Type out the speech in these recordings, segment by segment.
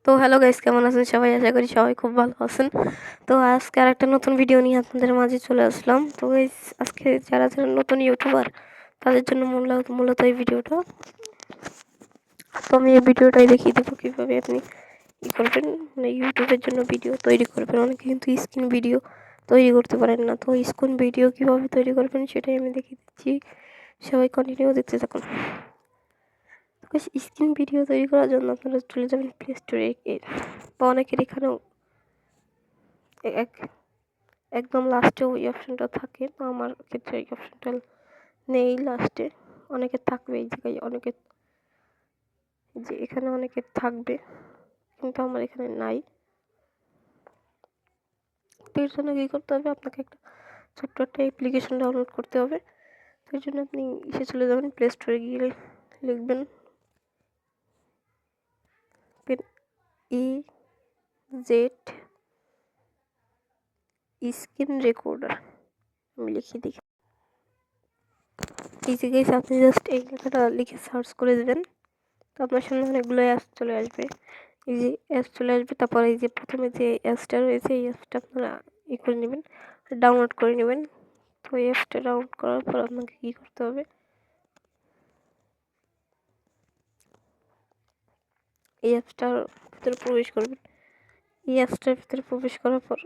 তো hello guys, কেমন আছেন সবাই? আশা করি সবাই খুব ভালো আছেন। তো আজকে আর একটা নতুন ভিডিও নিয়ে আপনাদের মাঝে চলে আসলাম। তো গাইস, আজকে যারা যারা নতুন ইউটিউবার তাদের জন্য মূলত এই ভিডিওটা। তো আমি এই ভিডিওটাই দেখিয়ে দেবো কীভাবে আপনি করবেন, মানে ইউটিউবের জন্য ভিডিও তৈরি করবেন। অনেকে কিন্তু স্ক্রিন ভিডিও তৈরি করতে পারেন না, তো স্ক্রিন ভিডিও কীভাবে তৈরি করবেন সেটাই আমি দেখিয়ে দিচ্ছি। সবাই কন্টিনিউ দেখতে থাকুন। স্ক্রিন ভিডিও তৈরি করার জন্য আপনারা চলে যাবেন প্লে স্টোরে, বা অনেকের এখানেও একদম লাস্টে ওই অপশনটা থাকে। তো আমার ক্ষেত্রে এই অপশনটা নেই লাস্টে, অনেকের থাকবে এই জায়গায়, অনেকের যে এখানে অনেকের থাকবে, কিন্তু আমার এখানে নাই। তো এর জন্য কী করতে হবে, আপনাকে একটা ছোট্ট একটা অ্যাপ্লিকেশন ডাউনলোড করতে হবে। তো এর জন্য আপনি চলে যাবেন প্লে স্টোরে, গিয়ে লিখবেন EZ স্ক্রিন রেকর্ডার। আমি লিখে দিই, এই জায়গায় আপনি জাস্ট এই লেখাটা লিখে সার্চ করে দেবেন। তো আপনার সামনে অনেকগুলো অ্যাপস চলে আসবে। এই যে অ্যাপস চলে আসবে, তারপর এই যে প্রথমে যে অ্যাপসটা রয়েছে এই অ্যাপসটা আপনারা করে নেবেন, ডাউনলোড করে নেবেন। তো এই অ্যাপসটা ডাউনলোড করার পর আপনাকে কী করতে হবে, এই অ্যাপসটার ভিতরে প্রবেশ করবেন। এই অ্যাপসটার ভিতরে প্রবেশ করার পর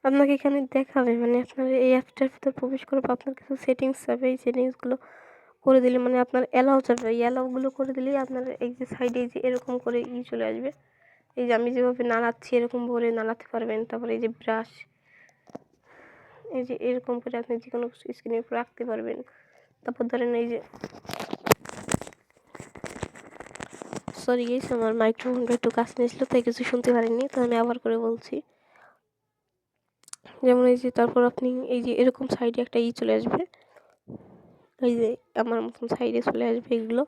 আপনাকে এখানে দেখাবে, মানে আপনার এই অ্যাপসটার ভিতরে প্রবেশ করার পর আপনার কিছু সেটিংস যাবে। এই সেটিংসগুলো করে দিলে, মানে আপনার অ্যালাউ যাবে, এই অ্যালাউগুলো করে দিলেই আপনার এই যে সাইডে যে এরকম করে চলে আসবে। এই যে আমি যেভাবে নাড়াচ্ছি এরকম ভরে নাড়াতে পারবেন। তারপরে এই যে ব্রাশ, এই যে এরকম করে আপনি যে কোনো স্ক্রিনের উপর রাখতে পারবেন। তারপর ধরেন এই যে, সরি গাইস, আমার মাইক্রোফোনটা একটু কাছে নিয়েছিল তাই কিছু শুনতে পারেননি, তো আমি আবার করে বলছি। যেমন এই যে তারপর আপনি এই যে এরকম সাইডে একটা চলে আসবে, এই যে আমার মতন সাইডে চলে আসবে। এগুলো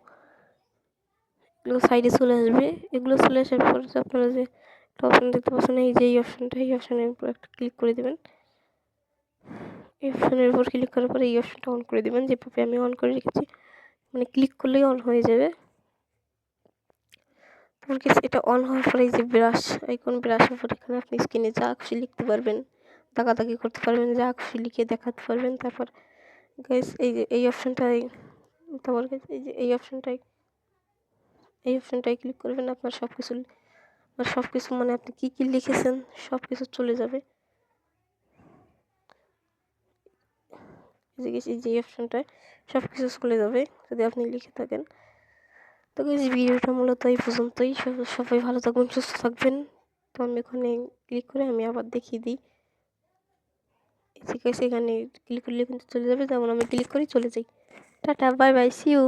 সাইডে চলে আসবে। এগুলো চলে আসার পর আপনারা যে একটা অপশন দেখতে পাচ্ছেন, এই যে এই অপশনের উপর একটা ক্লিক করে দেবেন। এই অপশনের উপর ক্লিক করার পরে এই অপশনটা অন করে দেবেন, যেভাবে আমি অন করে রেখেছি, মানে ক্লিক করলেই অন হয়ে যাবে। তারপর এটা অন হওয়ার পরে এই যে ব্রাশ আইকন, ব্রাশের উপর এখানে আপনি স্ক্রিনে যা খুশি লিখতে পারবেন, দাগাদাগি করতে পারবেন, যা খুশি লিখে দেখাতে পারবেন। তারপর গাইস এই যে এই অপশনটাই, তারপর এই যে এই অপশনটাই ক্লিক করবেন। আপনার সব কিছু মানে আপনি কী কী লিখেছেন সব কিছু চলে যাবে। এই যে অপশনটায় সব কিছু চলে যাবে যদি আপনি লিখে থাকেন। তো এই ভিডিওটা মূলত এই পর্যন্তই। সবাই ভালো থাকবেন, সুস্থ থাকবেন। তো আমি ওখানে ক্লিক করে আমি আবার দেখিয়ে দিই। এখানে ক্লিক করলে কিন্তু চলে যাবে, যেমন আমি ক্লিক করি চলে যাই। টাটা, বাই বাই, সি ইউ।